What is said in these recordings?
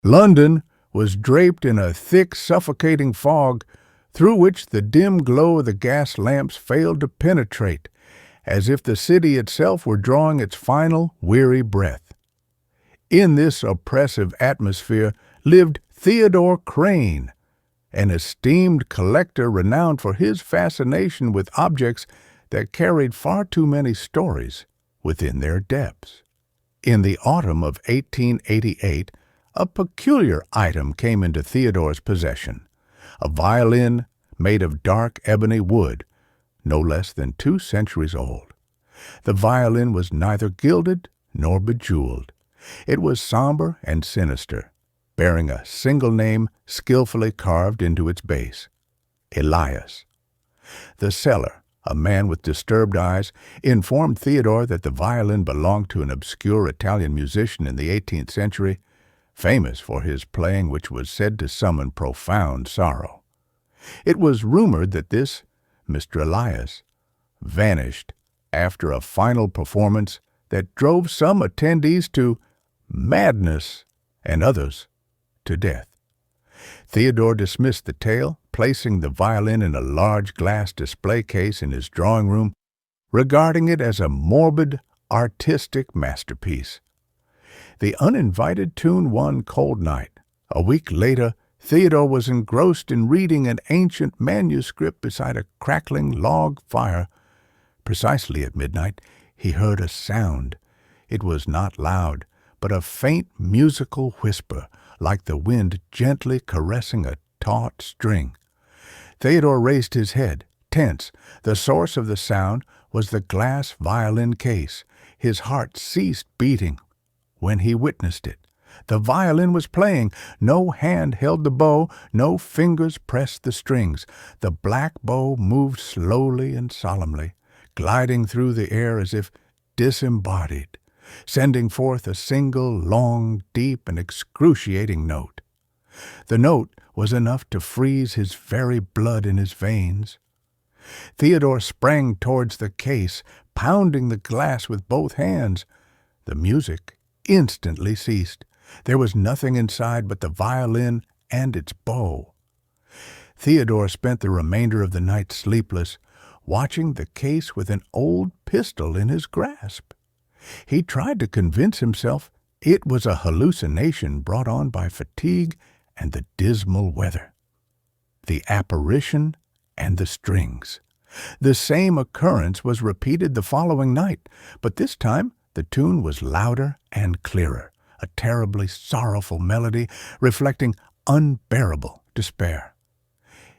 London was draped in a thick, suffocating fog through which the dim glow of the gas lamps failed to penetrate, as if the city itself were drawing its final, weary breath. In this oppressive atmosphere lived Theodore Crane, an esteemed collector renowned for his fascination with objects that carried far too many stories within their depths. In the autumn of 1888, a peculiar item came into Theodore's possession, a violin made of dark ebony wood, no less than 2 centuries old. The violin was neither gilded nor bejeweled. It was sombre and sinister, bearing a single name skillfully carved into its base, Elias. The seller, a man with disturbed eyes, informed Theodore that the violin belonged to an obscure Italian musician in the 18th century, famous for his playing which was said to summon profound sorrow. It was rumored that this Mr. Elias vanished after a final performance that drove some attendees to madness and others to death. Theodore dismissed the tale, placing the violin in a large glass display case in his drawing room, regarding it as a morbid, artistic masterpiece. The uninvited tune one cold night. A week later, Theodore was engrossed in reading an ancient manuscript beside a crackling log fire. Precisely at midnight, he heard a sound. It was not loud, but a faint musical whisper, like the wind gently caressing a taut string. Theodore raised his head, tense. The source of the sound was the glass violin case. His heart ceased beating when he witnessed it. The violin was playing. No hand held the bow, no fingers pressed the strings. The black bow moved slowly and solemnly, gliding through the air as if disembodied, sending forth a single, long, deep, and excruciating note. The note was enough to freeze his very blood in his veins. Theodore sprang towards the case, pounding the glass with both hands. The music instantly ceased. There was nothing inside but the violin and its bow. Theodore spent the remainder of the night sleepless, watching the case with an old pistol in his grasp. He tried to convince himself it was a hallucination brought on by fatigue and the dismal weather. The apparition and the strings. The same occurrence was repeated the following night, but this time the tune was louder and clearer, a terribly sorrowful melody reflecting unbearable despair.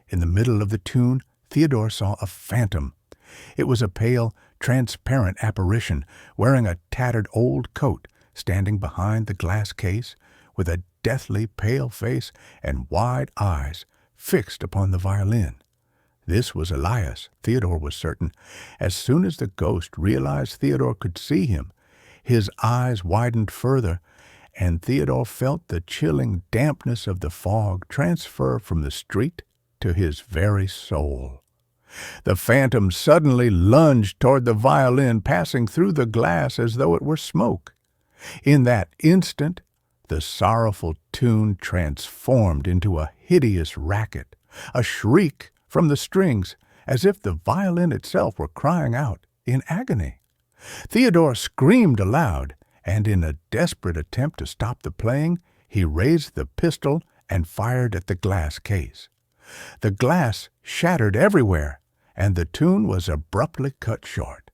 In the middle of the tune, Theodore saw a phantom. It was a pale, transparent apparition, wearing a tattered old coat, standing behind the glass case, with a deathly pale face and wide eyes fixed upon the violin. This was Elias, Theodore was certain. As soon as the ghost realized Theodore could see him, his eyes widened further, and Theodore felt the chilling dampness of the fog transfer from the street to his very soul. The phantom suddenly lunged toward the violin, passing through the glass as though it were smoke. In that instant, the sorrowful tune transformed into a hideous racket, a shriek from the strings, as if the violin itself were crying out in agony. Theodore screamed aloud, and in a desperate attempt to stop the playing, he raised the pistol and fired at the glass case. The glass shattered everywhere, and the tune was abruptly cut short.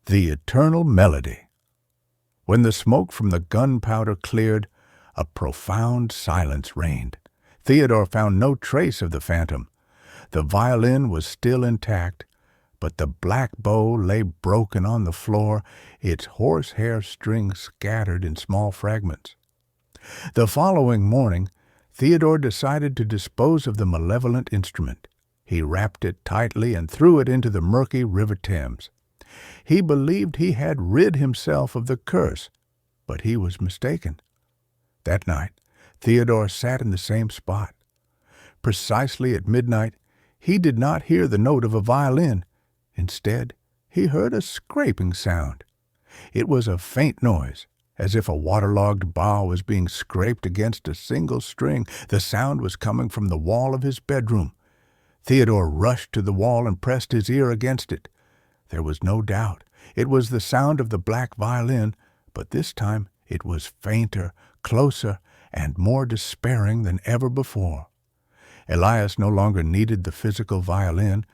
The eternal melody. When the smoke from the gunpowder cleared, a profound silence reigned. Theodore found no trace of the phantom. The violin was still intact, but the black bow lay broken on the floor, its horsehair strings scattered in small fragments. The following morning, Theodore decided to dispose of the malevolent instrument. He wrapped it tightly and threw it into the murky River Thames. He believed he had rid himself of the curse, but he was mistaken. That night, Theodore sat in the same spot. Precisely at midnight, he did not hear the note of a violin. Instead, he heard a scraping sound. It was a faint noise, as if a waterlogged bough was being scraped against a single string. The sound was coming from the wall of his bedroom. Theodore rushed to the wall and pressed his ear against it. There was no doubt. It was the sound of the black violin, but this time it was fainter, closer, and more despairing than ever before. Elias no longer needed the physical violin.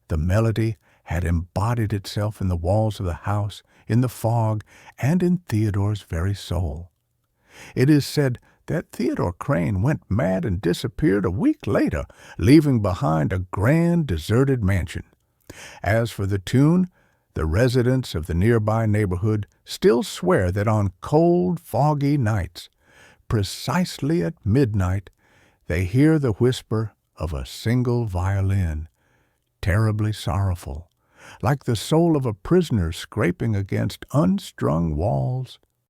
The melody had embodied itself in the walls of the house, in the fog, and in Theodore's very soul. It is said that Theodore Crane went mad and disappeared a week later, leaving behind a grand deserted mansion. As for the tune, the residents of the nearby neighborhood still swear that on cold, foggy nights, precisely at midnight, they hear the whisper of a single violin, terribly sorrowful, like the soul of a prisoner scraping against unstrung walls